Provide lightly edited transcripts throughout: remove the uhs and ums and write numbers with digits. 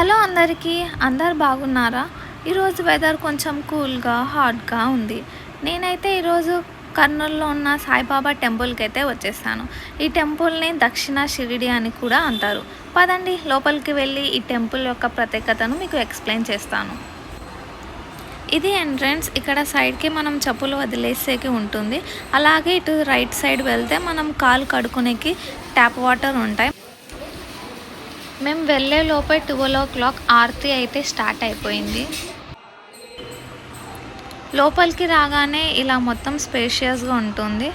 Hello అందరికీ, అందరు బాగున్నారా? ఈరోజు వెదర్ కొంచెం కూల్గా హాట్గా ఉంది. నేనైతే ఈరోజు కర్నూలులో ఉన్న సాయిబాబా టెంపుల్కి అయితే వచ్చేసాను. ఈ టెంపుల్ని దక్షిణ షిరిడి అని కూడా అంటారు. పదండి లోపలికి వెళ్ళి ఈ టెంపుల్ యొక్క ప్రత్యేకతను మీకు ఎక్స్ప్లెయిన్ చేస్తాను. ఇది ఎంట్రన్స్. ఇక్కడ సైడ్కి మనం చెప్పులు వదిలేసేకి ఉంటుంది. అలాగే ఇటు రైట్ సైడ్ వెళ్తే మనం కాలు కడుక్కునేకి ట్యాప్ వాటర్ ఉంటాయి. మేము వెళ్ళే లోపే 12 o'clock ఆరతి అయితే స్టార్ట్ అయిపోయింది. లోపలికి రాగానే ఇలా మొత్తం స్పేషియస్గా ఉంటుంది.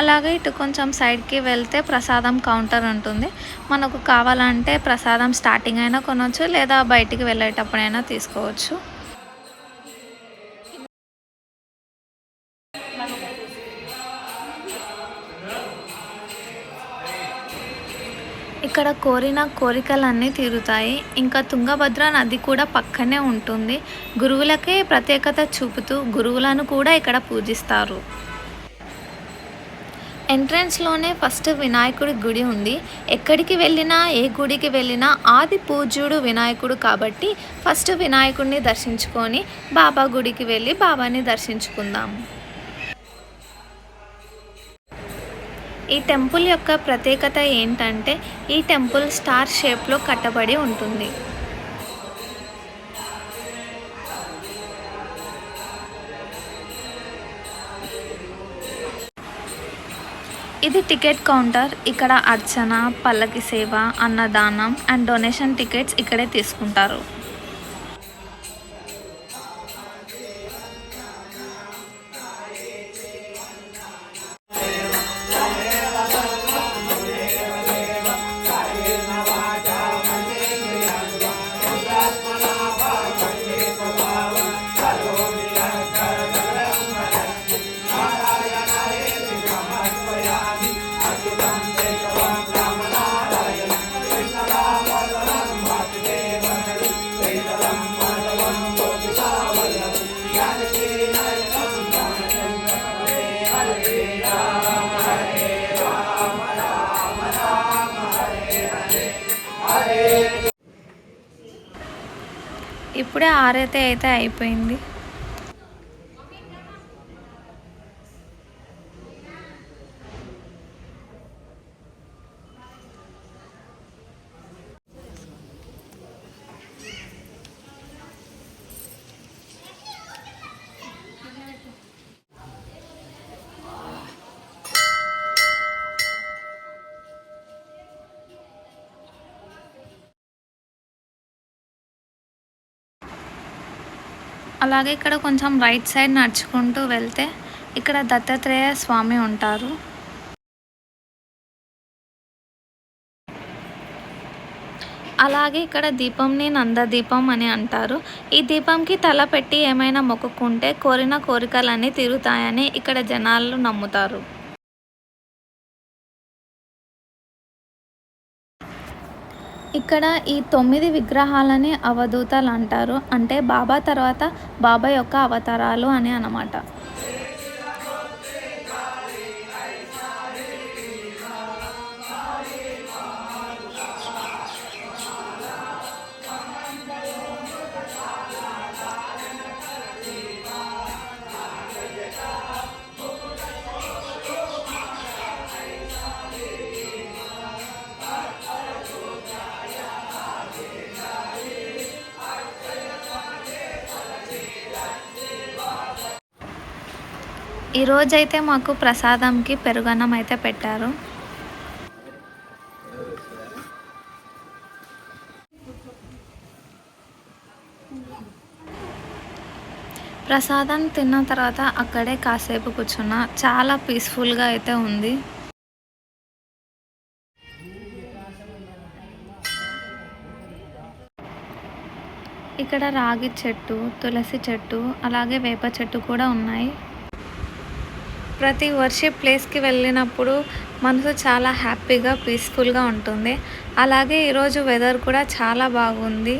అలాగే ఇటు కొంచెం సైడ్కి వెళ్తే ప్రసాదం కౌంటర్ ఉంటుంది. మనకు కావాలంటే ప్రసాదం స్టార్టింగ్ అయినా కొనవచ్చు, లేదా బయటికి వెళ్ళేటప్పుడైనా తీసుకోవచ్చు. ఇక్కడ కోరిన కోరికలన్నీ తీరుతాయి. ఇంకా తుంగభద్ర నది కూడా పక్కనే ఉంటుంది. గురువులకే ప్రత్యేకత చూపుతూ గురువులను కూడా ఇక్కడ పూజిస్తారు. ఎంట్రన్స్లోనే ఫస్ట్ వినాయకుడి గుడి ఉంది. ఎక్కడికి వెళ్ళినా, ఏ గుడికి వెళ్ళినా ఆది పూజ్యుడు వినాయకుడు కాబట్టి ఫస్ట్ వినాయకుడిని దర్శించుకొని బాబా గుడికి వెళ్ళి బాబాని దర్శించుకుందాం. ఈ టెంపుల్ యొక్క ప్రత్యేకత ఏంటంటే ఈ టెంపుల్ స్టార్ షేప్లో కట్టబడి ఉంటుంది. ఇది టికెట్ కౌంటర్. ఇక్కడ అర్చన, పల్లకి సేవ, అన్నదానం అండ్ డొనేషన్ టికెట్స్ ఇక్కడే తీసుకుంటారు. ఇప్పుడే ఆరతి అయితే అయిపోయింది. అలాగే ఇక్కడ కొంచెం రైట్ సైడ్ నడుచుకుంటూ వెళ్తే ఇక్కడ దత్తాత్రేయ స్వామి ఉంటారు. అలాగే ఇక్కడ దీపంని నందదీపం అని అంటారు. ఈ దీపంకి తల పెట్టి ఏమైనా మొక్కుకుంటే కోరిన కోరికలన్నీ తీరుతాయని ఇక్కడ జనాలు నమ్ముతారు. ఇక్కడ ఈ 9 విగ్రహాలని అవధూతలు అంటారు. అంటే బాబా తర్వాత బాబా యొక్క అవతారాలు అని అన్నమాట. ఈరోజైతే మాకు ప్రసాదంకి పెరుగన్నం అయితే పెట్టారు. ప్రసాదం తిన్న తర్వాత అక్కడే కాసేపు కూర్చున్నా. చాలా పీస్ఫుల్గా అయితే ఉంది. ఇక్కడ రాగి చెట్టు, తులసి చెట్టు, అలాగే వేప చెట్టు కూడా ఉన్నాయి. ప్రతి వర్షిప్ ప్లేస్కి వెళ్ళినప్పుడు మనసు చాలా హ్యాపీగా పీస్ఫుల్గా ఉంటుంది. అలాగే ఈరోజు వెదర్ కూడా చాలా బాగుంది.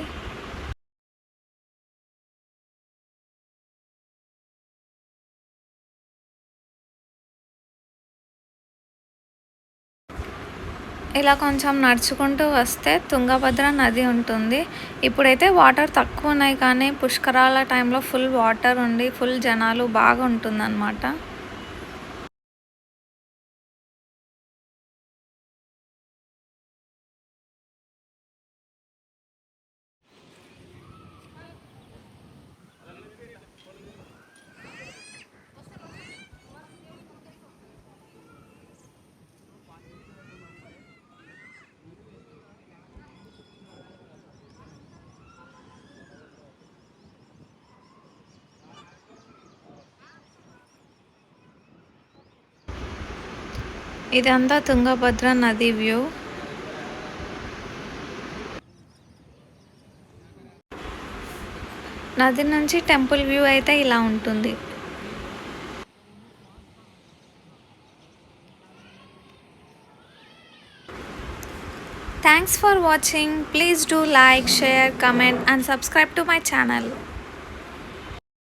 ఇలా కొంచెం నడుచుకుంటూ వస్తే తుంగభద్ర నది ఉంటుంది. ఇప్పుడైతే వాటర్ తక్కువ ఉన్నాయి కానీ పుష్కరాల టైంలో ఫుల్ వాటర్ ఉండి ఫుల్ జనాలు బాగా ఉంటుందన్నమాట. ఇదంతా తుంగభద్ర నది వ్యూ. నది నుంచి టెంపుల్ వ్యూ అయితే ఇలా ఉంటుంది. Thanks for watching. Please do like, share, comment and subscribe to my channel.